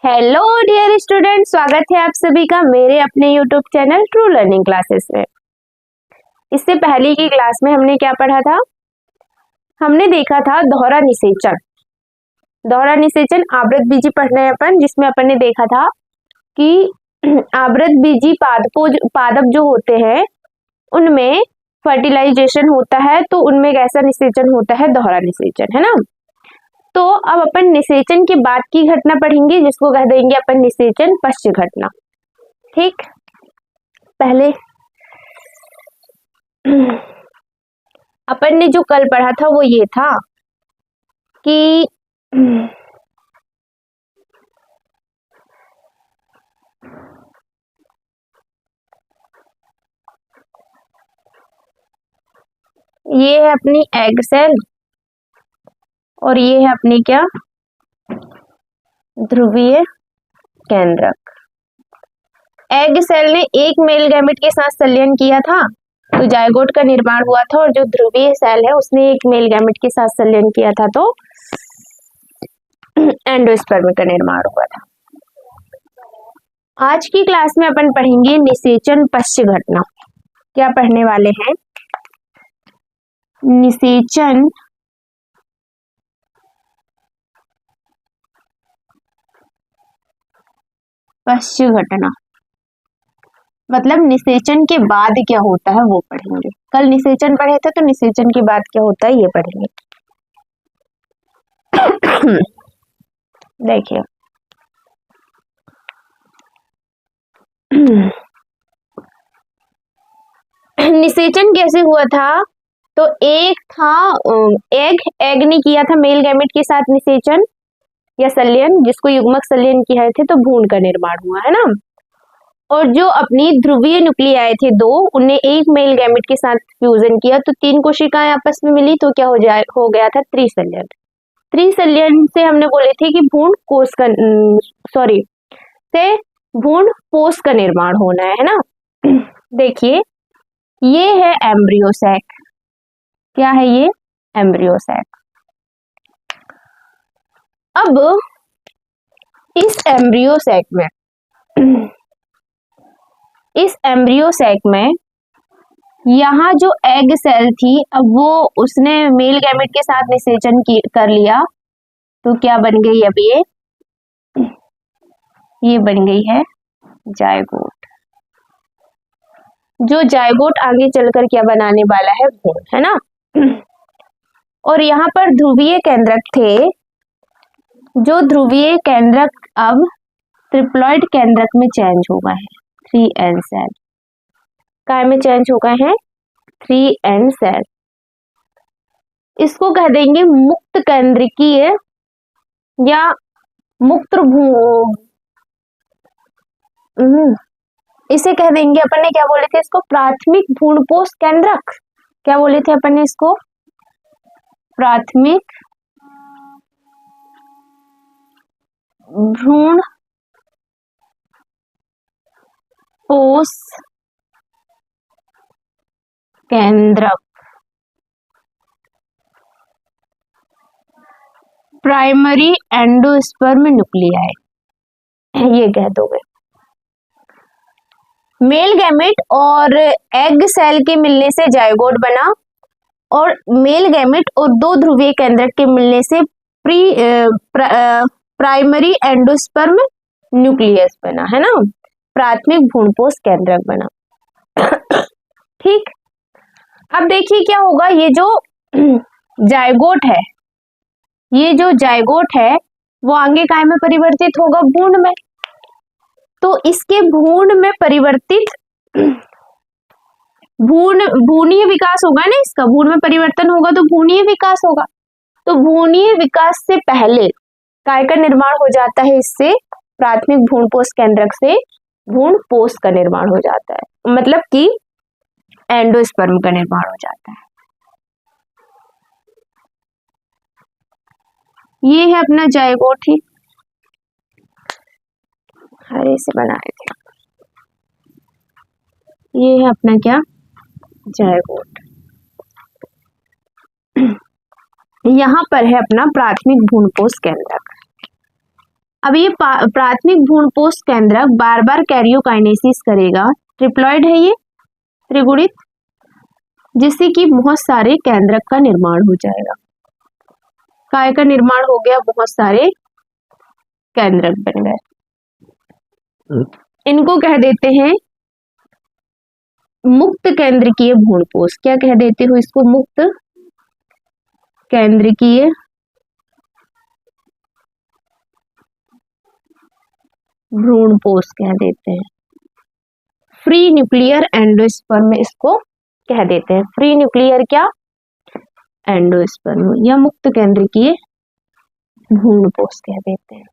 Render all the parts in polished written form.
Hello dear student, स्वागत है आप सभी का मेरे अपने YouTube channel true learning classes में। इससे पहले की क्लास में हमने क्या पढ़ा था? हमने देखा था दोहरा निषेचन। दोहरा निषेचन आवृत बीजी पढ़ रहे हैं अपन, जिसमें अपन ने देखा था कि आवृत बीजी पादप जो होते हैं उनमें फर्टिलाइजेशन होता है, तो उनमें एक ऐसा निषेचन होता है दोहरा निषेचन, है ना। तो अब अपन निषेचन के बाद की घटना पढ़ेंगे, जिसको कह देंगे अपन निषेचन पश्च घटना। ठीक, पहले अपन ने जो कल पढ़ा था वो ये था कि ये है अपनी एग सेल और ये है अपनी क्या, ध्रुवीय केंद्रक। एग सेल ने एक मेल गैमेट के साथ संलयन किया था तो जायगोट का निर्माण हुआ था, और जो ध्रुवीय सेल है उसने एक मेल गैमेट के साथ संलयन किया था तो एंडोस्पर्म का निर्माण हुआ था। आज की क्लास में अपन पढ़ेंगे निषेचन पश्च घटना। क्या पढ़ने वाले हैं? निषेचन पश्च घटना मतलब निषेचन के बाद क्या होता है वो पढ़ेंगे। कल निषेचन पढ़े थे तो निषेचन के बाद क्या होता है ये पढ़ेंगे। देखिए, निषेचन कैसे हुआ था? तो एक था एग ने किया था मेल गैमेट के साथ निषेचन या संलयन, जिसको युग्मक संलयन किया थे तो भ्रूण का निर्माण हुआ, है ना। और जो अपनी ध्रुवीय न्यूक्लियाई थे दो, उनने एक मेल गैमेट के साथ फ्यूजन किया तो 3 कोशिकाएं आपस में मिली तो क्या हो गया था? त्रिसंलयन। त्रिसंलयन से हमने बोले थे कि भ्रूण पोष का निर्माण होना है ना। देखिए, ये है एम्ब्रियो सैक। क्या है ये? Embryo sac. अब इस एम्ब्रियो सैक में यहाँ जो एग सेल थी, अब वो उसने मेल गैमेट के साथ निषेचन कर लिया तो क्या बन गई? अब ये बन गई है जायगोट। जो जायगोट आगे चलकर क्या बनाने वाला है? भ्रूण, है ना। और यहाँ पर ध्रुवीय केंद्रक थे, जो ध्रुवीय केंद्रक अब ट्रिप्लॉइड केंद्रक में चेंज हो गए हैं। 3n सेल काय में चेंज हो गए हैं? 3n cell. इसको कह देंगे मुक्त केंद्रकीय या मुक्त इसे कह देंगे अपन ने, क्या बोले थे इसको? प्राथमिक भ्रूणपोष केंद्रक। क्या बोले थे अपन ने इसको? प्राथमिक भ्रूण पोष केंद्रक, प्राइमरी एंडोस्पर्म न्यूक्लियाई, ये कह दोगे। मेल गैमेट और एग सेल के मिलने से जायगोट बना, और मेल गैमेट और 2 ध्रुवीय केंद्रक के मिलने से प्राइमरी एंडोस्पर्म न्यूक्लियस बना, है ना। प्राथमिक भ्रूणपोष केंद्रक बना। ठीक, अब देखिए क्या होगा। ये जो जायगोट है, ये जो जायगोट है वो आगे काय में परिवर्तित होगा? भ्रूण में। तो इसके भ्रूण में परिवर्तित भ्रूणीय विकास होगा ना, इसका भ्रूण में परिवर्तन होगा तो भ्रूणीय विकास होगा। तो भ्रूणीय विकास से पहले काय का निर्माण हो जाता है? इससे प्राथमिक भ्रूणपोष केंद्रक से भ्रूण पोष का निर्माण हो जाता है, मतलब कि एंडोस्पर्म का निर्माण हो जाता है। ये है अपना जायगोट ही, हरे से बनाए थे। ये है अपना क्या? जायगोट। यहाँ पर है अपना प्राथमिक भ्रूणपोष केंद्रक। अब ये प्राथमिक भ्रूणपोष केंद्रक बार बार कैरियोकाइनेसिस करेगा, ट्रिप्लॉइड है ये त्रिगुणित, जिससे कि बहुत सारे केंद्रक का निर्माण हो जाएगा। काय का निर्माण हो गया, बहुत सारे केंद्रक बन गए। इनको कह देते हैं मुक्त केंद्रकीय भ्रूणपोष। क्या कह देते हो इसको? मुक्त केंद्रकीय भ्रूणपोष कह देते हैं। फ्री न्यूक्लियर एंडोस्पर्म इसको कह देते हैं। फ्री न्यूक्लियर क्या? एंडोस्पर्म या मुक्त केंद्रकीय भ्रूणपोष कह देते हैं।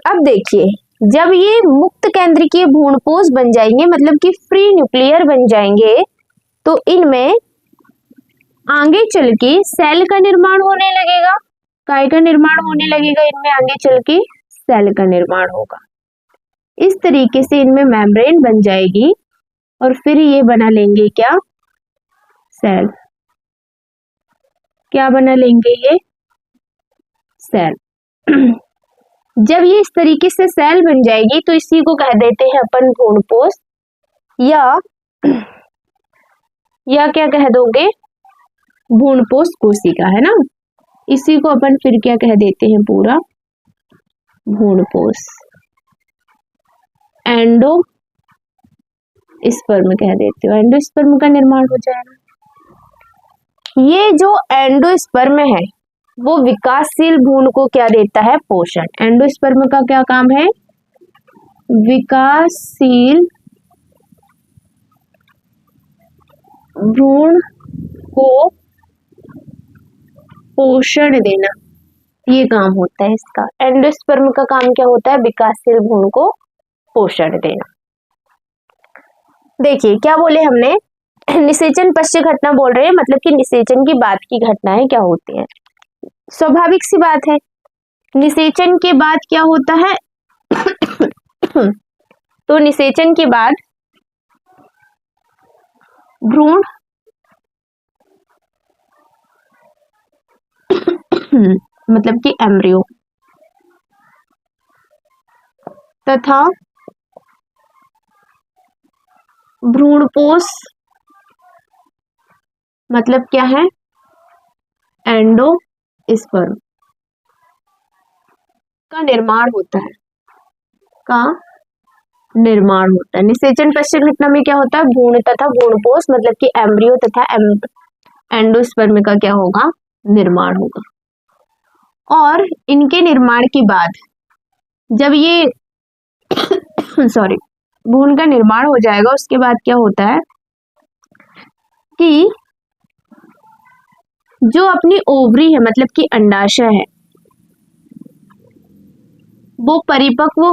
अब देखिए, जब ये मुक्त केंद्रकीय भ्रूणपोष बन जाएंगे, मतलब कि फ्री न्यूक्लियर बन जाएंगे, तो इनमें आगे चल के सेल का निर्माण होने लगेगा। काय का निर्माण होने लगेगा? इनमें आगे चल के सेल का निर्माण होगा। इस तरीके से इनमें मेम्ब्रेन बन जाएगी और फिर ये बना लेंगे क्या? सेल। क्या बना लेंगे ये? सेल। जब ये इस तरीके से सेल बन जाएगी तो इसी को कह देते हैं अपन भ्रूणपोष, या क्या कह दोगे? भ्रूणपोष कोशिका, है ना। इसी को अपन फिर क्या कह देते हैं? पूरा भ्रूणपोष। एंडोस्पर्म कह देते हो। एंडोस्पर्म का निर्माण हो जाएगा। ये जो एंडोस्पर्म है वो विकासशील भ्रूण को क्या देता है? पोषण। एंडोस्पर्म का क्या काम है? विकासशील भ्रूण को पोषण देना, ये काम होता है इसका। एंडोस्पर्म का काम क्या होता है? विकासशील भ्रूण को पोषण देना। देखिए क्या बोले हमने? निषेचन पश्च घटना बोल रहे हैं, मतलब कि निषेचन की बाद की घटनाएं क्या होती हैं। स्वाभाविक सी बात है, निषेचन के बाद क्या होता है? तो निषेचन के बाद भ्रूण मतलब कि एम्ब्रियो तथा भ्रूणपोष मतलब क्या है? एंडोस्पर्म का निर्माण होता है। निषेचन पश्च घटना में क्या होता है? भ्रूण तथा भ्रूणपोष मतलब कि एम्ब्रियो तथा एंडोस्पर्म का क्या होगा? निर्माण होगा। और इनके निर्माण के बाद जब ये भ्रूण का निर्माण हो जाएगा, उसके बाद क्या होता है कि जो अपनी ओवरी है मतलब कि अंडाशय है, वो परिपक्व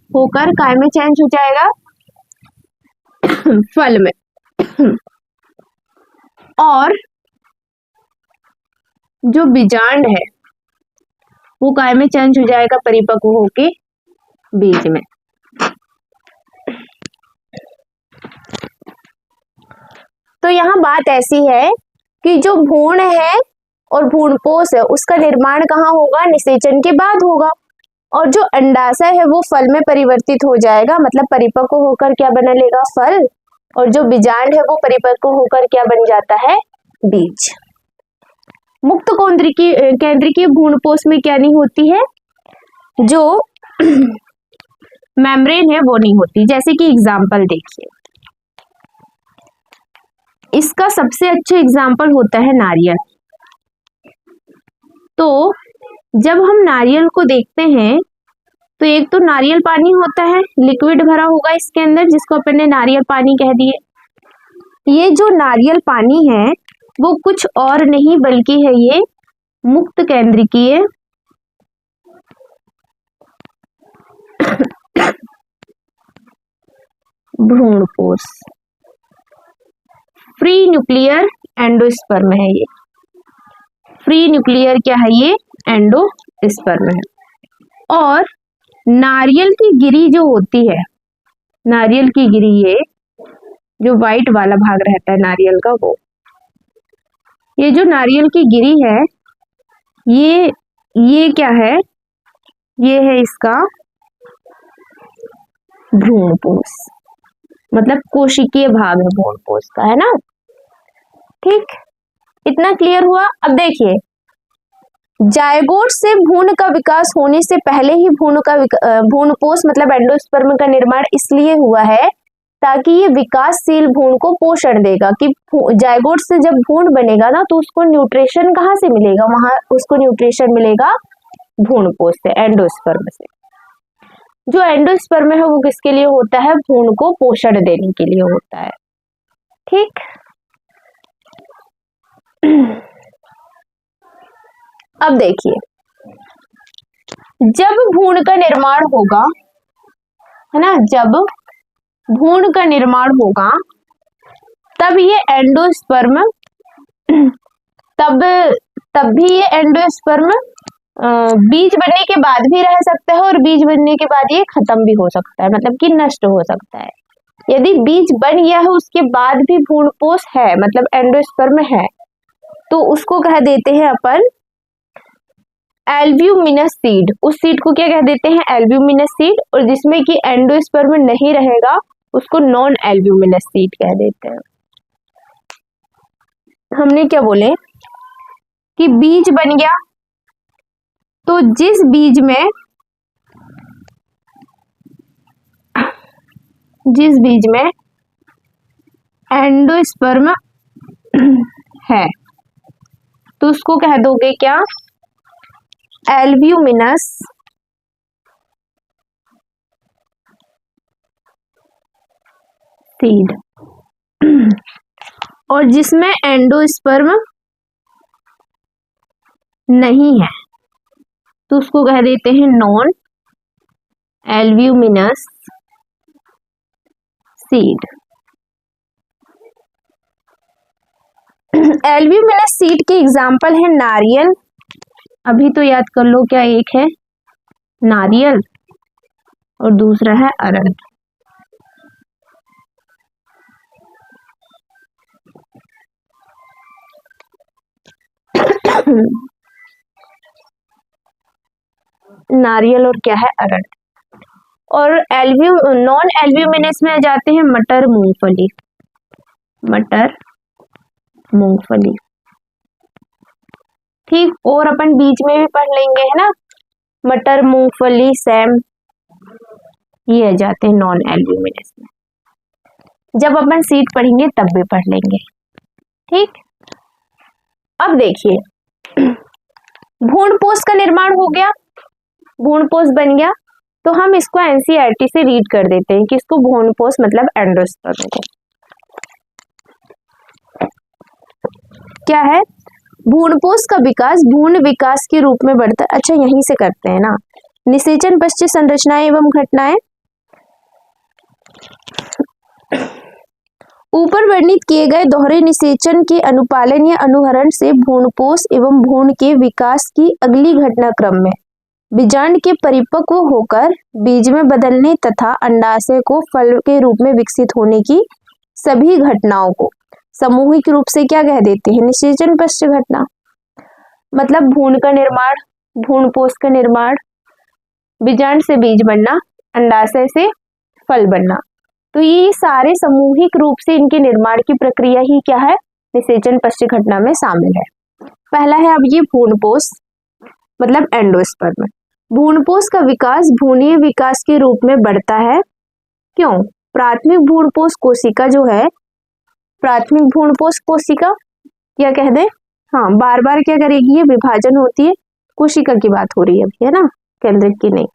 होकर काय में चेंज हो जाएगा? फल में। और जो बीजांड है वो काय में चेंज हो जाएगा? परिपक्व होके बीज में। तो यहाँ बात ऐसी है कि जो भ्रूण है और भ्रूणपोष है उसका निर्माण कहाँ होगा? निषेचन के बाद होगा। और जो अंडाशय है वो फल में परिवर्तित हो जाएगा, मतलब परिपक्व होकर क्या बना लेगा? फल। और जो बीजांड है वो परिपक्व होकर क्या बन जाता है? बीज। मुक्त केंद्रकीय भ्रूणपोष में क्या नहीं होती है? जो मेम्ब्रेन है वो नहीं होती। जैसे कि एग्जाम्पल देखिए, इसका सबसे अच्छा एग्जाम्पल होता है नारियल। तो जब हम नारियल को देखते हैं तो एक तो नारियल पानी होता है, लिक्विड भरा होगा इसके अंदर, जिसको अपन ने नारियल पानी कह दिए। ये जो नारियल पानी है वो कुछ और नहीं बल्कि है ये मुक्त केंद्रकीय भ्रूणपोष। फ्री न्यूक्लियर एंडोस्पर्म है ये। फ्री न्यूक्लियर क्या है? ये एंडोस्पर्म है। और नारियल की गिरी जो होती है, नारियल की गिरी, ये जो व्हाइट वाला भाग रहता है नारियल का, वो ये जो नारियल की गिरी है, ये क्या है, ये है इसका भ्रूणपोष, मतलब कोशिकीय भाग है भ्रूणपोष का, है ना। ठीक, इतना क्लियर हुआ। अब देखिए, जायगोट से भ्रूण का विकास होने से पहले ही भ्रूणपोष मतलब एंडोस्पर्म का निर्माण इसलिए हुआ है ताकि ये विकासशील भ्रूण को पोषण देगा। कि जायगोट से जब भ्रूण बनेगा ना, तो उसको न्यूट्रिशन कहाँ से मिलेगा, वहां उसको न्यूट्रिशन मिलेगा भ्रूणपोष से, एंडोस्पर्म से। जो एंडोस्पर्म है वो किसके लिए होता है, भ्रूण को पोषण देने के लिए होता है। ठीक, अब देखिए, जब भ्रूण का निर्माण होगा, है ना, जब भ्रूण का निर्माण होगा तब ये एंडोस्पर्म तब भी ये एंडोस्पर्म बीज बनने के बाद भी रह सकता है और बीज बनने के बाद ये खत्म भी हो सकता है, मतलब कि नष्ट हो सकता है। यदि बीज बन गया है उसके बाद भी भ्रूणपोष है, मतलब एंडोस्पर्म है, तो उसको कह देते हैं अपन एल्ब्यूमिनस सीड। उस सीड को क्या कह देते हैं, एल्ब्यूमिनस सीड। और जिसमें कि एंडोस्पर्म नहीं रहेगा उसको नॉन एल्ब्यूमिनस सीड कह देते हैं। हमने क्या बोले कि बीज बन गया, तो जिस बीज में एंडोस्पर्म है तो उसको कह दोगे क्या, एल्ब्यूमिनस सीड। और जिसमें एंडोस्पर्म नहीं है तो उसको कह देते हैं non albuminous seed. Albuminous seed के एग्जाम्पल है नारियल, अभी तो याद कर लो क्या, एक है नारियल और दूसरा है अरहर। नारियल और क्या है, अरहर। और नॉन एल्ब्यूमिनस में आ जाते हैं मटर, मूंगफली। मटर, मूंगफली, ठीक। और अपन बीच में भी पढ़ लेंगे, है ना, मटर, मूंगफली, सैम, ये आ जाते हैं नॉन एल्ब्यूमिनस में। जब अपन सीड पढ़ेंगे तब भी पढ़ लेंगे, ठीक। अब देखिए, भ्रूणपोष का निर्माण हो गया, भ्रूणपोष बन गया, तो हम इसको एनसीईआरटी से रीड कर देते हैं कि इसको भ्रूणपोष मतलब एंडोस्पर्म को क्या है, भ्रूणपोष का विकास भ्रूण विकास के रूप में बढ़ता है। अच्छा, यहीं से करते हैं ना, निषेचन पश्चात संरचनाएं एवं घटनाएं। ऊपर वर्णित किए गए दोहरे निषेचन के अनुपालन या अनुहरण से भ्रूणपोष एवं भ्रूण के विकास की अगली घटनाक्रम में बीजांड के परिपक्व होकर बीज में बदलने तथा अंडाशय को फल के रूप में विकसित होने की सभी घटनाओं को सामूहिक रूप से क्या कह देते हैं, निषेचन पश्चात घटना। मतलब भ्रूण का निर्माण, भ्रूणपोष का निर्माण, बीजांड से बीज बनना, अंडाशय से फल बनना, तो ये सारे सामूहिक रूप से इनके निर्माण की प्रक्रिया ही क्या है, निषेचन पश्चात घटना में शामिल है। पहला है अब ये भ्रूणपोष मतलब एंडोस्पर्म। भ्रूणपोष का विकास भ्रूणीय विकास के रूप में बढ़ता है। क्यों, प्राथमिक भ्रूणपोष कोशिका जो है, प्राथमिक भ्रूणपोष कोशिका क्या कह दे, हाँ, बार बार क्या करेगी, ये विभाजन होती है, कोशिका की बात हो रही है अभी, है ना, केंद्रक की नहीं।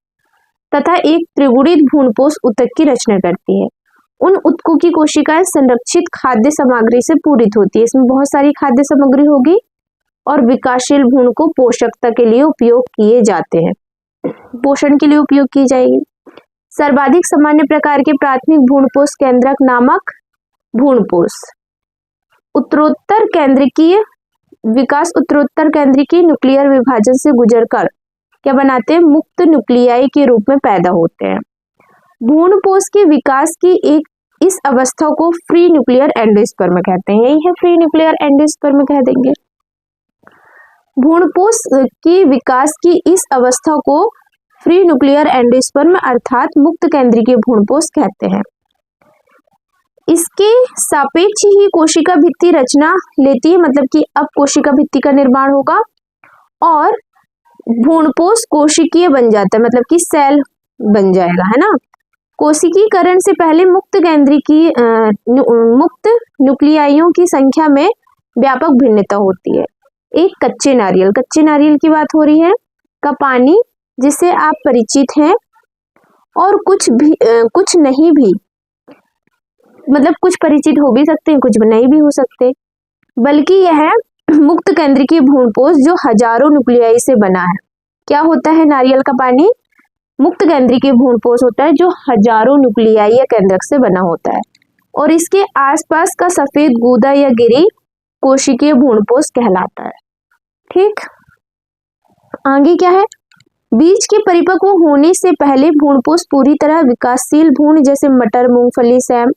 तथा एक त्रिगुणित भ्रूणपोष ऊतक की रचना करती है। उन ऊतकों की कोशिकाएं संरक्षित खाद्य सामग्री से पूरित होती है, इसमें बहुत सारी खाद्य सामग्री होगी और विकासशील भ्रूण को पोषकता के लिए उपयोग किए जाते हैं, पोषण के लिए उपयोग की जाएगी। सर्वाधिक सामान्य प्रकार के प्राथमिक भ्रूणपोष केंद्रक नामक भ्रूणपोष उत्तरोत्तर केंद्रकीय विकास, उत्तरोत्तर केंद्रकीय न्यूक्लियर विभाजन से गुजरकर क्या बनाते हैं, मुक्त न्यूक्लियाई के रूप में पैदा होते हैं। भ्रूणपोष के विकास की एक इस अवस्था को फ्री न्यूक्लियर एंडोस्पर्म कहते हैं, यही है फ्री न्यूक्लियर एंडोस्पर्म कह देंगे। भ्रूणपोष की विकास की इस अवस्था को फ्री न्यूक्लियर एंडोस्पर्म अर्थात मुक्त केंद्रीय भ्रूणपोष कहते हैं। इसके सापेक्ष ही कोशिका भित्ति रचना लेती है, मतलब कि अब कोशिका भित्ति का निर्माण होगा और भ्रूणपोष कोशिकीय बन जाता है, मतलब कि सेल बन जाएगा, है ना। कोशिकीकरण से पहले मुक्त न्यूक्लियाइयों की संख्या में व्यापक भिन्नता होती है। एक कच्चे नारियल की बात हो रही है, का पानी जिससे आप परिचित हैं, और कुछ नहीं भी, मतलब कुछ परिचित हो भी सकते हैं, कुछ नहीं भी हो सकते, बल्कि यह मुक्त केंद्रीय भ्रूणपोष जो हजारों न्यूक्लियाई से बना है। क्या होता है नारियल का पानी? मुक्त केंद्रीय भ्रूणपोष होता है जो हजारों न्यूक्लियाई या केंद्रक से बना होता है, और इसके आसपास का सफेद गूदा या गिरी कोशिकीय भ्रूणपोष कहलाता है। ठीक, आगे क्या है? बीज के परिपक्व होने से पहले भ्रूणपोष पूरी तरह विकासशील भ्रूण जैसे मटर, मूंगफली, सेम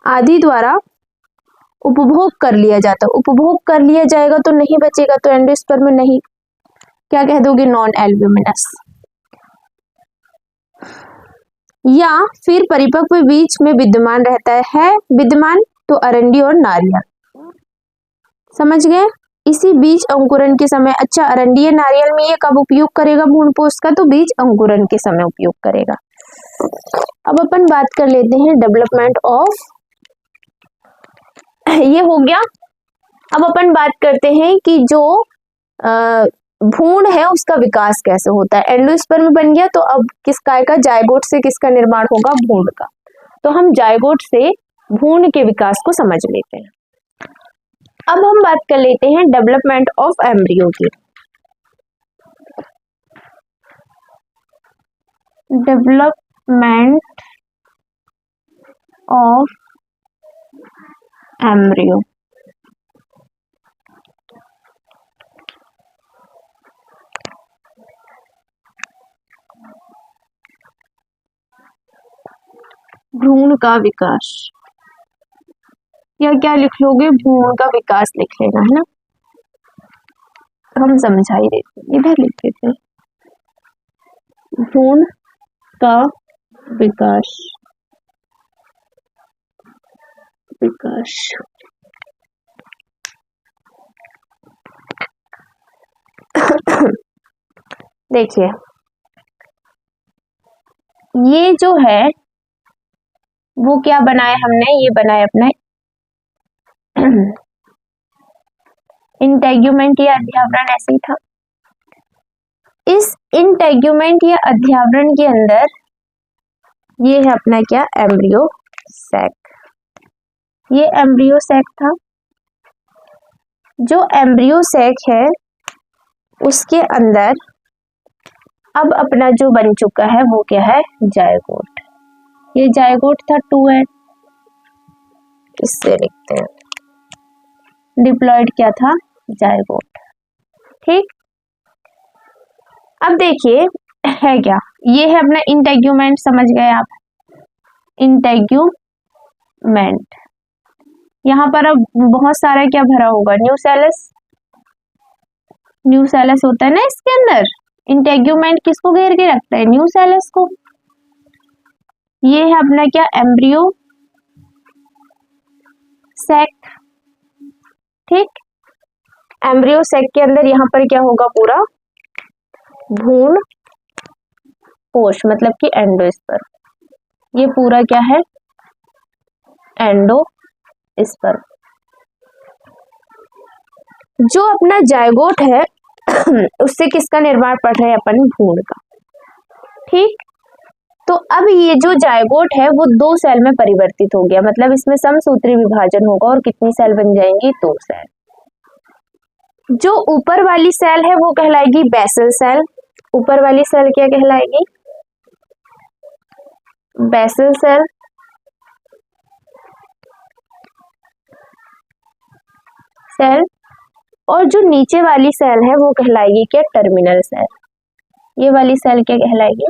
आदि द्वारा उपभोग कर लिया जाता है। उपभोग कर लिया जाएगा तो नहीं बचेगा, तो एंडोस्पर्म में नहीं, क्या कह दोगे? Non albuminous. या फिर परिपक्व बीज में विद्यमान रहता है विद्यमान, तो अरंडी और नारियल। समझ गए? इसी बीज अंकुरण के समय, अच्छा अरंडी या नारियल में ये कब उपयोग करेगा भ्रूणपोष का? तो बीज अंकुरण के समय उपयोग करेगा। अब अपन बात कर लेते हैं डेवलपमेंट ऑफ, ये हो गया। अब अपन बात करते हैं कि जो भ्रूण है उसका विकास कैसे होता है। एंडोस्पर्म बन गया, तो अब किस काय का? जायगोट से किसका निर्माण होगा? भ्रूण का। तो हम जायगोट से भ्रूण के विकास को समझ लेते हैं। अब हम बात कर लेते हैं डेवलपमेंट ऑफ एम्ब्रियो की। डेवलपमेंट ऑफ एम्ब्रियो, भ्रूण का विकास, या क्या लिख लोगे? भ्रूण का विकास लिख लेना, है ना, हम समझा ही देते, इधर लिख देते हैं भ्रूण का विकास। देखिए ये जो है वो क्या बनाया हमने? ये बनाया अपना इंटेग्यूमेंट या अध्यावरण, ऐसे ही था। इस इंटेग्यूमेंट या अध्यावरण के अंदर ये है अपना क्या? Embryo sac. ये एम्ब्रियो सैक था। जो एम्ब्रियो सैक है उसके अंदर अब अपना जो बन चुका है वो क्या है? जायगोट। ये जायगोट था 2N, इससे लिखते हैं डिप्लॉयड क्या था? जायगोट। ठीक, अब देखिए है क्या? ये है अपना इंटेग्यूमेंट, समझ गए आप? इंटेग्यूमेंट, यहाँ पर अब बहुत सारा क्या भरा होगा? न्यूसेलस। न्यूसेलस होता है ना इसके अंदर। इंटेग्यूमेंट किसको घेर के रखता है? न्यूसेलस को। ये है अपना क्या? Embryo sac. ठीक, एम्ब्रियो सैक के अंदर यहाँ पर क्या होगा? पूरा भ्रूण पोष, मतलब कि एंडोस्पर्म। ये पूरा क्या है? एंडोस्पर्म। जो अपना जायगोट है उससे किसका निर्माण पढ़ रहे हैं अपन? भ्रूण का। ठीक, तो अब ये जो जायगोट है वो 2 सेल में परिवर्तित हो गया, मतलब इसमें समसूत्री विभाजन होगा और कितनी सेल बन जाएंगी? 2 सेल। जो ऊपर वाली सेल है वो कहलाएगी बेसल सेल। ऊपर वाली सेल क्या कहलाएगी? Basal cell. और जो नीचे वाली सेल है वो कहलाएगी क्या? Terminal cell. ये वाली सेल क्या कहलाएगी?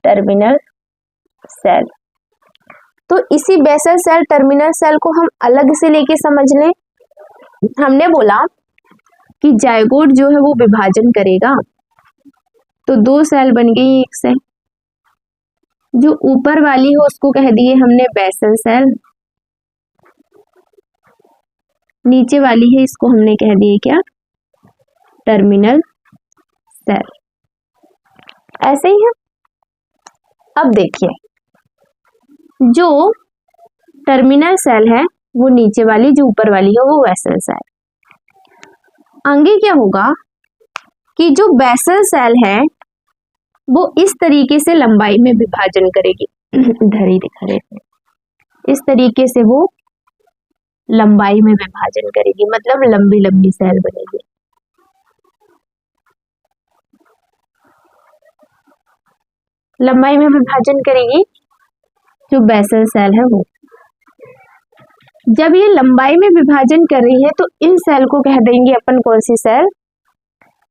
Terminal cell. तो इसी बेसल सेल, टर्मिनल सेल को हम अलग से लेके समझ लें। हमने बोला कि जायगोट जो है वो विभाजन करेगा, तो 2 सेल बन गई एक सेल। जो ऊपर वाली है उसको कह दिए हमने बेसल सेल, नीचे वाली है इसको हमने कह दिए क्या, टर्मिनल सेल। ऐसे ही है। अब देखिए, जो टर्मिनल सेल है वो नीचे वाली, जो ऊपर वाली है वो बेसल सेल। आगे क्या होगा कि जो बेसल सेल है वो इस तरीके से लंबाई में विभाजन करेगी। इधर ही दिखा देते हैं। इस तरीके से वो लंबाई में विभाजन करेगी, मतलब लंबी लंबी सेल बनेगी। लंबाई में विभाजन करेगी जो बेसल सेल है वो। जब ये लंबाई में विभाजन कर रही है तो इन सेल को कह देंगे अपन कौन सी सेल,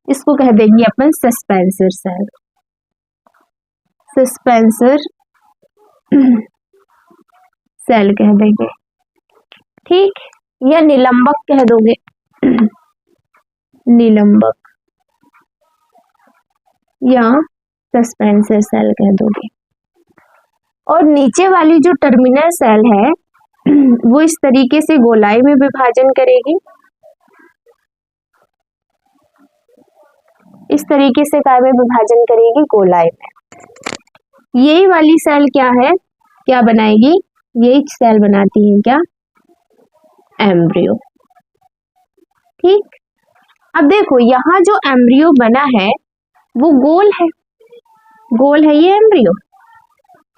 इसको कह देंगे अपन सस्पेंसर सेल। सस्पेंसर सेल कह देंगे, ठीक, या निलंबक कह दोगे, निलंबक या सस्पेंसर सेल कह दोगे। और नीचे वाली जो टर्मिनल सेल है वो इस तरीके से गोलाई में विभाजन करेगी, इस तरीके से काय में विभाजन करेगी, गोलाई में। यही वाली सेल क्या है, क्या बनाएगी, यही सेल बनाती है क्या, एम्ब्रियो। ठीक, अब देखो यहाँ जो एम्ब्रियो बना है वो गोल है, गोल है ये एम्ब्रियो,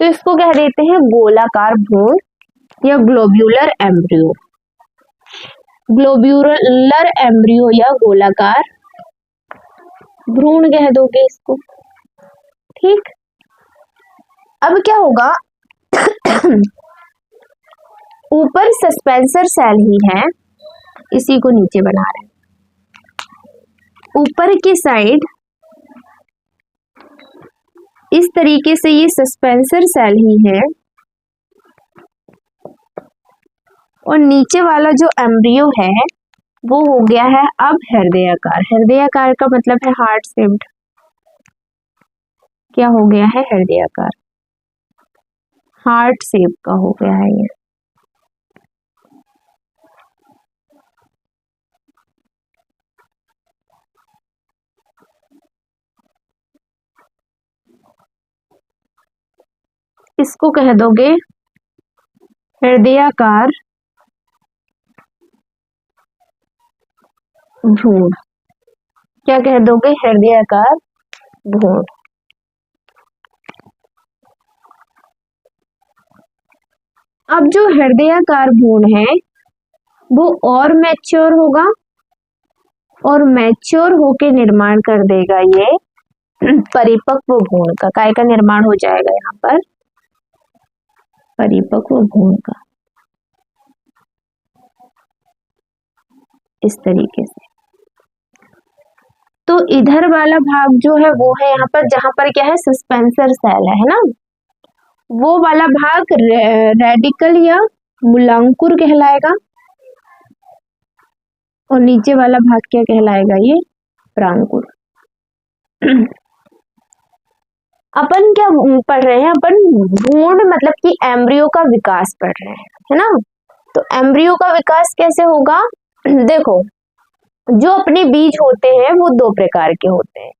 तो इसको कह देते हैं गोलाकार भ्रूण या ग्लोब्यूलर एम्ब्रियो। ग्लोब्यूलर एम्ब्रियो या गोलाकार भ्रूण कह दोगे इसको। ठीक, अब क्या होगा, ऊपर सस्पेंसर सेल ही है, इसी को नीचे बना रहे हैं। ऊपर की साइड इस तरीके से ये सस्पेंसर सेल ही है, और नीचे वाला जो एम्ब्रियो है वो हो गया है अब हृदयाकार। हृदयाकार का मतलब है हार्ट शेप्ड, क्या हो गया है, हृदयाकार, हार्ट शेप का हो गया है ये। इसको कह दोगे हृदयाकार भ्रूण, क्या कह दोगे, हृदयाकार भ्रूण। अब जो हृदयाकार भ्रूण है वो और मैच्योर होगा, और मैच्योर होके निर्माण कर देगा ये परिपक्व भ्रूण का। काय का निर्माण हो जाएगा यहाँ पर, परिपक्व भ्रूण का, इस तरीके से। तो इधर वाला भाग जो है वो है यहाँ पर, जहां पर क्या है, सस्पेंसर सेल है ना, वो वाला भाग रेडिकल या मूलांकुर कहलाएगा, और नीचे वाला भाग क्या कहलाएगा, ये प्रांकुर। अपन क्या पढ़ रहे हैं, अपन भ्रूण मतलब कि एम्ब्रियो का विकास पढ़ रहे हैं, है ना। तो एम्ब्रियो का विकास कैसे होगा, देखो, जो अपने बीज होते हैं वो 2 प्रकार के होते हैं,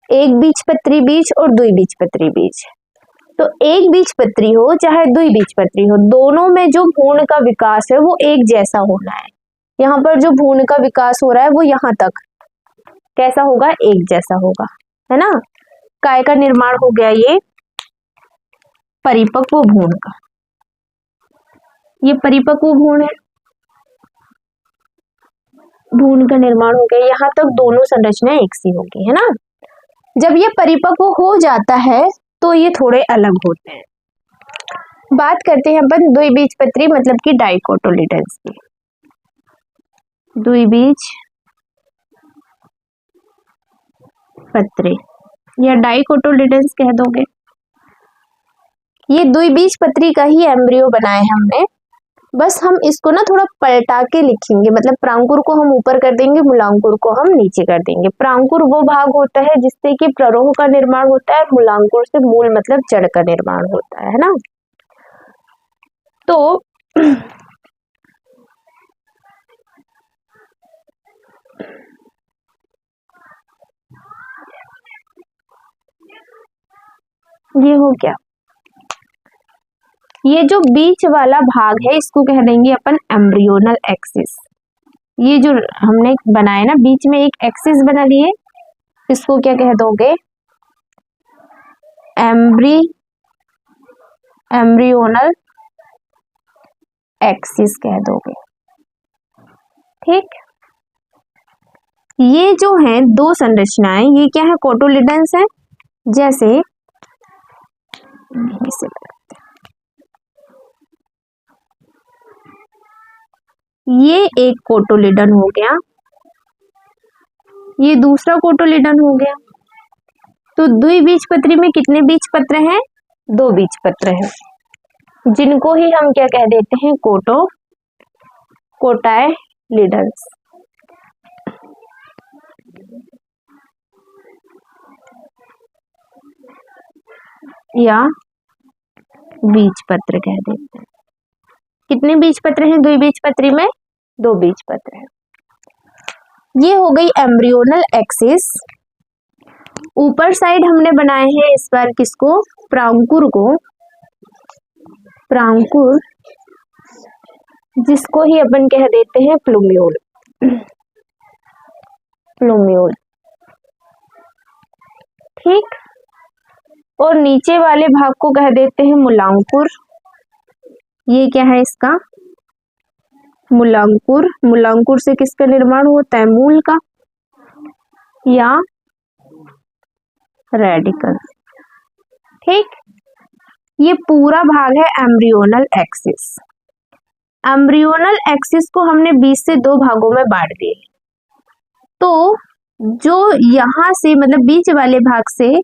एक बीजपत्री बीज और द्विबीजपत्री बीज। तो एक बीजपत्री हो चाहे द्विबीजपत्री हो, दोनों में जो भ्रूण का विकास है वो एक जैसा होना है। यहाँ पर जो भ्रूण का विकास हो रहा है वो यहाँ तक कैसा होगा, एक जैसा होगा, है ना। काय का निर्माण हो गया, ये परिपक्व भ्रूण का, ये परिपक्व भ्रूण है, भ्रूण का निर्माण हो गया। यहाँ तक दोनों संरचनाएं एक सी होगी, है ना। जब ये परिपक्व हो जाता है तो ये थोड़े अलग होते हैं। बात करते हैं अपन द्विबीजपत्री मतलब कि डाइकोटोलिडन्स की। द्विबीजपत्री या डाइकोटोलिडन्स कह दोगे। ये द्विबीजपत्री का ही एम्ब्रियो बनाया है हमने, बस हम इसको ना थोड़ा पलटा के लिखेंगे, मतलब प्रांकुर को हम ऊपर कर देंगे, मूलांकुर को हम नीचे कर देंगे। प्रांकुर वो भाग होता है जिससे कि प्ररोह का निर्माण होता है, मूलांकुर से मूल मतलब जड़ का निर्माण होता है ना। तो ये हो गया। ये जो बीच वाला भाग है इसको कह देंगे अपन एम्ब्रियोनल एक्सिस। ये जो हमने बनाया ना, बीच में एक एक्सिस बना लिए, इसको क्या कह दोगे, एम्ब्रियोनल एक्सिस कह दोगे। ठीक, ये जो है दो संरचनाएं, ये क्या है, कोटोलिडन्स है। जैसे ये एक कोटोलिडन हो गया, ये दूसरा कोटोलिडन हो गया। तो द्विबीजपत्री में कितने बीजपत्र हैं, 2 बीजपत्र हैं, जिनको ही हम क्या कह देते हैं, कोटाइलिडन्स या बीजपत्र कह देते हैं। कितने बीजपत्र हैं द्विबीजपत्री में, 2 बीजपत्र हैं। ये हो गई एम्ब्रियोनल एक्सिस। ऊपर साइड हमने बनाए हैं इस बार किसको, प्रांकुर को, प्रांकुर जिसको ही अपन कह देते हैं प्लूम्यूल, प्लूम्यूल। ठीक, और नीचे वाले भाग को कह देते हैं मूलांकुर। ये क्या है इसका, मूलांकुर। मूलांकुर से किसका निर्माण होता है, मूल का या रेडिकल। ठीक, ये पूरा भाग है एम्ब्रियोनल एक्सिस। एम्ब्रियोनल एक्सिस को हमने 20 से 2 भागों में बांट दिए। तो जो यहां से मतलब बीच वाले भाग से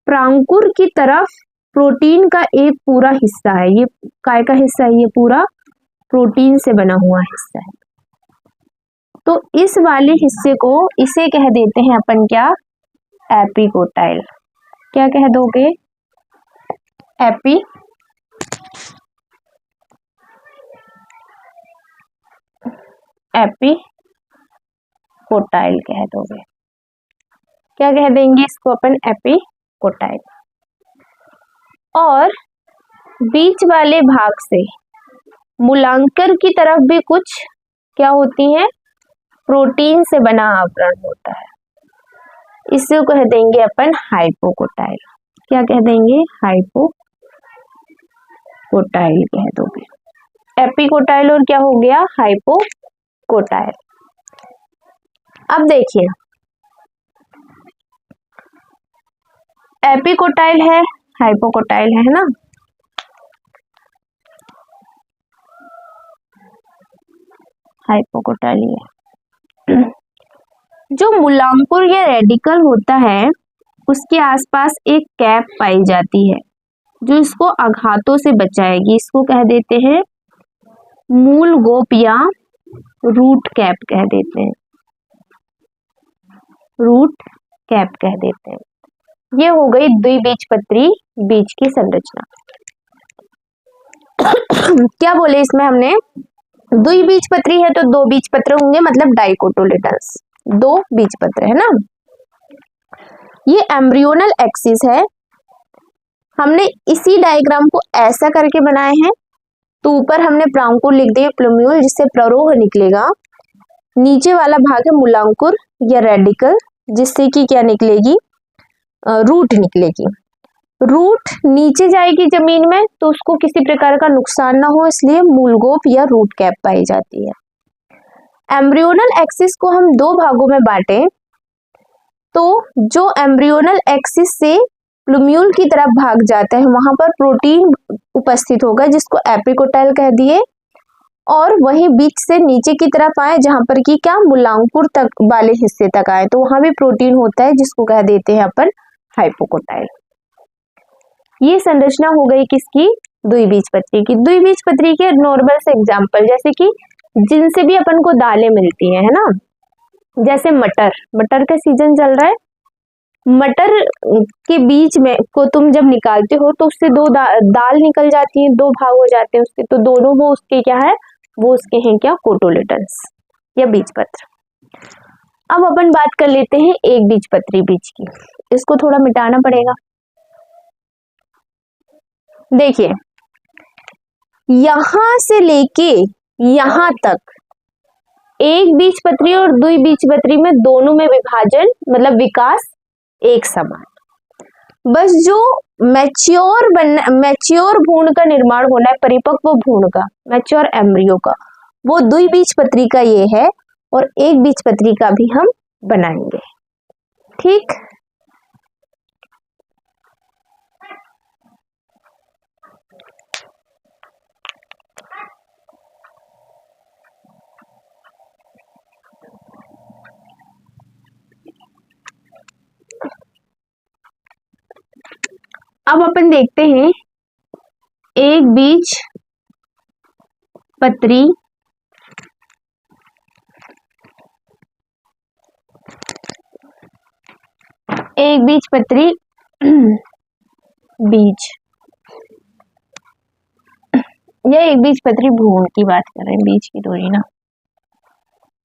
प्रांकुर की तरफ प्रोटीन का एक पूरा हिस्सा है, ये काय का हिस्सा है, ये पूरा प्रोटीन से बना हुआ हिस्सा है। तो इस वाले हिस्से को, इसे कह देते हैं अपन क्या, एपिकोटाइल। क्या कह दोगे, एपिकोटाइल कह दोगे। क्या कह देंगे इसको अपन, एपिकोटाइल। और बीच वाले भाग से मूलांकर की तरफ भी कुछ क्या होती है, प्रोटीन से बना आवरण होता है, इसे कह देंगे अपन हाइपोकोटाइल। क्या कह देंगे, हाइपोकोटाइल कह दोगे। एपिकोटाइल और क्या हो गया, हाइपोकोटाइल। अब देखिए, एपिकोटाइल है, हाइपोकोटाइल है ना। हाइपोकोटाइल है। जो मूलांकुर या रेडिकल होता है उसके आसपास एक कैप पाई जाती है जो इसको आघातों से बचाएगी, इसको कह देते हैं मूल गोप या रूट कैप कह देते हैं, रूट कैप कह देते हैं। ये हो गई द्विबीजपत्री बीज की संरचना। क्या बोले इसमें हमने, द्विबीजपत्री है तो 2 बीजपत्र होंगे, मतलब डाइकोटोलिडन्स, 2 बीजपत्र है ना। ये एम्ब्रियोनल एक्सिस है। हमने इसी डायग्राम को ऐसा करके बनाए हैं, तो ऊपर हमने प्रांकुर लिख दिए प्लूम्यूल, जिससे प्ररोह निकलेगा। नीचे वाला भाग है मूलांकुर या रेडिकल, जिससे कि क्या निकलेगी, रूट निकलेगी। रूट नीचे जाएगी जमीन में तो उसको किसी प्रकार का नुकसान ना हो, इसलिए मूलगोप या रूट कैप पाई जाती है। एम्ब्रियोनल एक्सिस को हम 2 भागों में बांटे, तो जो एम्ब्रियोनल एक्सिस से प्लूम्यूल की तरफ भाग जाता है वहां पर प्रोटीन उपस्थित होगा, जिसको एपिकोटाइल कह दिए। और वहीं बीच से नीचे की तरफ आए जहां पर कि क्या, मूलांकुर तक वाले हिस्से तक आए तो वहां भी प्रोटीन होता है, जिसको कह देते हैं अपन हाइपोकोटाइल। ये संरचना हो गई किसकी, द्विबीजपत्री की। द्विबीजपत्री के नॉर्मल से एग्जाम्पल जैसे कि जिनसे भी अपन को दालें मिलती हैं, है ना, जैसे मटर, मटर का सीजन चल रहा है, मटर के बीज में को तुम जब निकालते हो तो उससे दो दाल निकल जाती हैं, दो भाग हो जाते हैं उसके, तो दोनों वो उसके क्या है, वो उसके हैं क्या, कोटोलेडन्स या बीजपत्र। अब अपन बात कर लेते हैं एक बीजपत्री बीज की, इसको थोड़ा मिटाना पड़ेगा। देखिए यहां से लेके यहां तक एक बीजपत्री और द्विबीजपत्री में दोनों में विभाजन मतलब विकास एक समान, बस जो मैच्योर भ्रूण का निर्माण होना है, परिपक्व भ्रूण का, मैच्योर एम्ब्रियो का, वो द्विबीजपत्री का ये है और एक बीजपत्री का भी हम बनाएंगे। ठीक, अब अपन देखते हैं एक बीजपत्री बीज या एक बीजपत्री भ्रूण की बात कर रहे हैं, बीज की थोड़ी ना,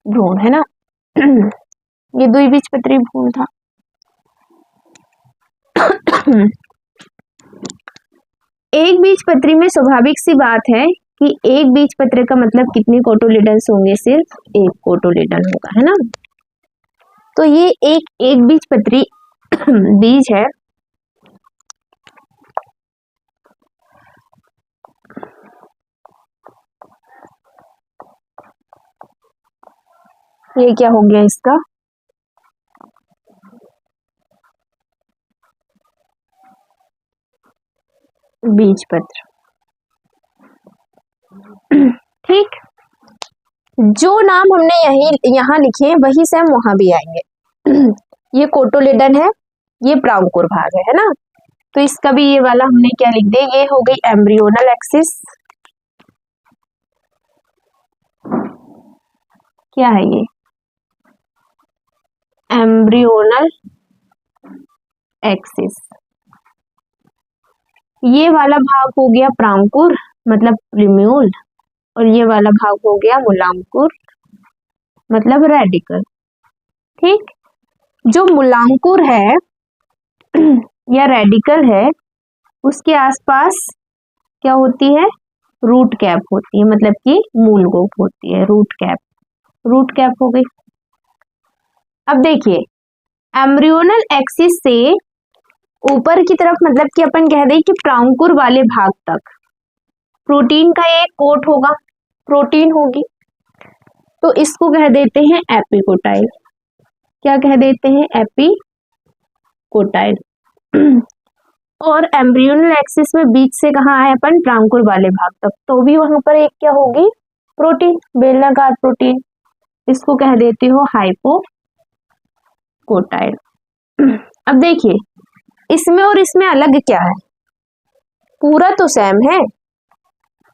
भ्रूण है ना ये द्विबीजपत्री भ्रूण था। एक बीजपत्री में स्वाभाविक सी बात है कि एक बीजपत्र का मतलब कितने कोटोलेडन्स होंगे, सिर्फ एक कोटोलेडन होगा, है ना। तो ये एक बीजपत्री बीज है। ये क्या हो गया इसका, बीजपत्र। ठीक, जो नाम हमने यहाँ लिखे हैं वही से हम वहां भी आएंगे। ये कोटोलेडन है, ये प्राउंकुर भाग है ना, तो इसका भी ये वाला हमने क्या लिख दिया, ये हो गई एम्ब्रियोनल एक्सिस। क्या है ये, एम्ब्रियोनल एक्सिस। ये वाला भाग हो गया प्राउंकुर मतलब प्लूम्यूल, और ये वाला भाग हो गया मूलांकुर मतलब रेडिकल। ठीक, जो मूलांकुर है या रेडिकल है उसके आसपास क्या होती है, रूट कैप होती है, मतलब कि मूल गोप होती है, रूट कैप हो गई। अब देखिए एम्ब्रियोनल एक्सिस से ऊपर की तरफ मतलब कि अपन कह दें कि प्राउंकुर वाले भाग तक प्रोटीन का एक कोट होगा, प्रोटीन होगी, तो इसको कह देते हैं एपिकोटाइल। क्या कह देते हैं, एपिकोटाइल। और एम्ब्रियोनल एक्सिस में बीच से कहाँ आए अपन, प्राउंकुर वाले भाग तक, तो भी वहां पर एक क्या होगी, प्रोटीन, बेलनाकार प्रोटीन, इसको कह देते हो हाइपोकोटाइल। अब देखिए इसमें और इसमें अलग क्या है, पूरा तो सेम है,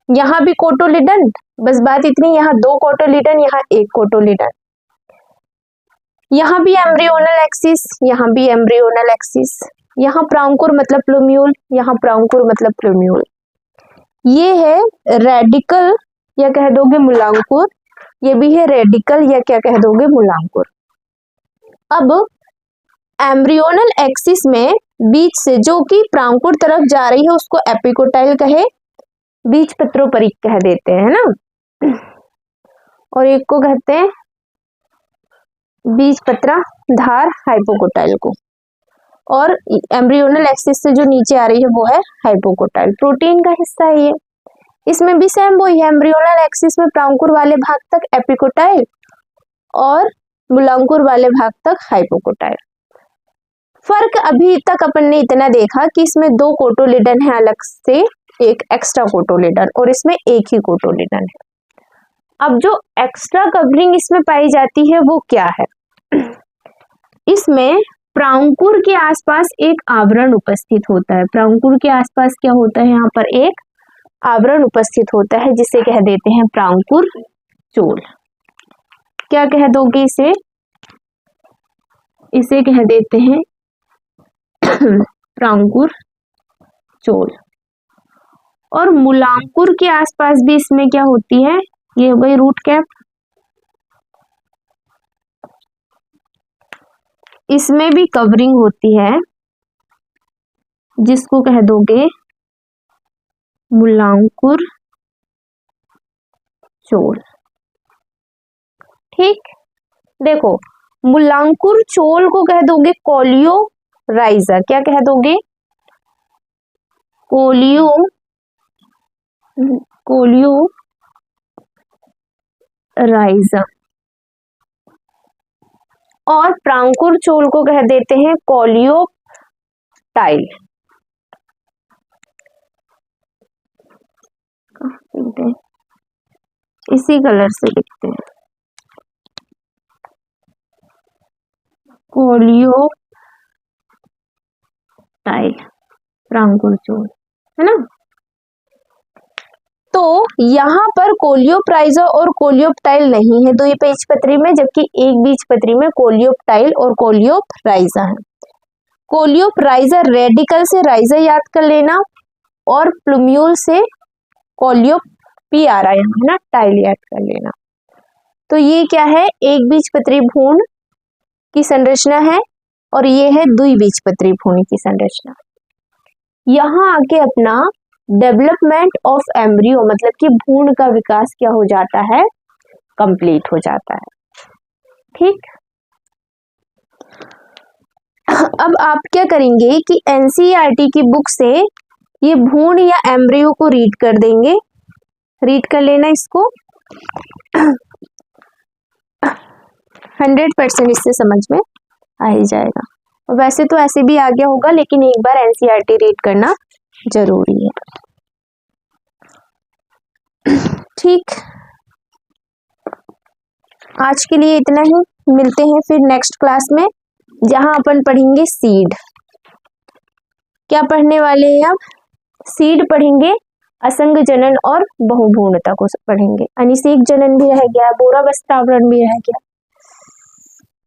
यहाँ भी कोटोलेडन, बस बात इतनी, यहाँ दो कोटोलेडन, यहाँ एक कोटोलेडन, यहाँ भी एम्ब्रियोनल एक्सिस, यहाँ भी एम्ब्रियोनल एक्सिस, यहाँ प्राउंकुर मतलब प्लूम्यूल, यहाँ प्राउंकुर मतलब प्लूम्यूल। ये है रेडिकल या कह दोगे मूलांकुर, ये भी है रेडिकल या क्या कह दोगे मूलांकुर। अब एम्ब्रियोनल एक्सिस में बीज से जो कि प्राउंकुर तरफ जा रही है उसको एपिकोटाइल कहे, बीजपत्रोपरिक कह देते हैं ना, और एक को कहते हैं बीजपत्राधार हाइपोकोटाइल को, और एम्ब्रियोनल एक्सिस से जो नीचे आ रही है वो है हाइपोकोटाइल, प्रोटीन का हिस्सा है ये। इसमें भी सेम वही है, एम्ब्रियोनल एक्सिस में प्राउंकुर वाले भाग तक एपिकोटाइल और मूलांकुर वाले भाग तक हाइपोकोटाइल। फर्क अभी तक अपन ने इतना देखा कि इसमें दो कोटोलेडन है अलग से, एक एक्स्ट्रा कोटोलेडन, और इसमें एक ही कोटोलेडन है। अब जो एक्स्ट्रा कवरिंग इसमें पाई जाती है वो क्या है, इसमें प्राउंकुर के आसपास एक आवरण उपस्थित होता है। प्राउंकुर के आसपास क्या होता है, यहाँ पर एक आवरण उपस्थित होता है जिसे कह देते हैं प्रांकुर चोल। क्या कह दोगे इसे? इसे कह देते हैं प्रांकुर चोल। और मूलांकुर के आसपास भी इसमें क्या होती है? ये हो गई रूट कैप। इसमें भी कवरिंग होती है जिसको कह दोगे मूलांकुर चोल। ठीक, देखो मूलांकुर चोल को कह दोगे कोलियोराइजा। क्या कह दोगे? कोलियोराइजा। और प्रांकुर चोल को कह देते हैं कोलियोप्टाइल। इसी कलर से लिखते हैं, कोलियोप्टाइल, प्रांकुर चोल, है ना। तो यहाँ पर कोलियोप्राइजा और कोलियोप्टाइल नहीं है दो बीजपत्री में, जबकि एक बीजपत्री में कोलियोप्टाइल और कोलियोप्राइजा है। कोलियोप्राइजा रेडिकल से राइजा याद कर लेना, और प्लूम्यूल से कोलियोपी आ रहा है ना, टाइल याद कर लेना। तो ये क्या है? एक बीजपत्री भ्रूण की संरचना है और ये है द्विबीजपत्री भ्रूण की संरचना। यहाँ आके अपना डेवलपमेंट ऑफ एम्ब्रियो मतलब कि भ्रूण का विकास क्या हो जाता है? कंप्लीट हो जाता है। ठीक, अब आप क्या करेंगे कि एनसीईआरटी की बुक से ये भ्रूण या एम्ब्रियो को रीड कर देंगे। रीड कर लेना इसको, 100% इससे समझ में आ ही जाएगा। वैसे तो ऐसे भी आ गया होगा, लेकिन एक बार एनसीईआरटी रीड करना जरूरी है। ठीक, आज के लिए इतना ही। मिलते हैं फिर नेक्स्ट क्लास में, जहां अपन पढ़ेंगे सीड। क्या पढ़ने वाले हैं अब? सीड पढ़ेंगे, असंग जनन और बहुभ्रूणता को पढ़ेंगे। अनिषेक जनन भी रह गया, बोरावस्था आवरण भी रह गया।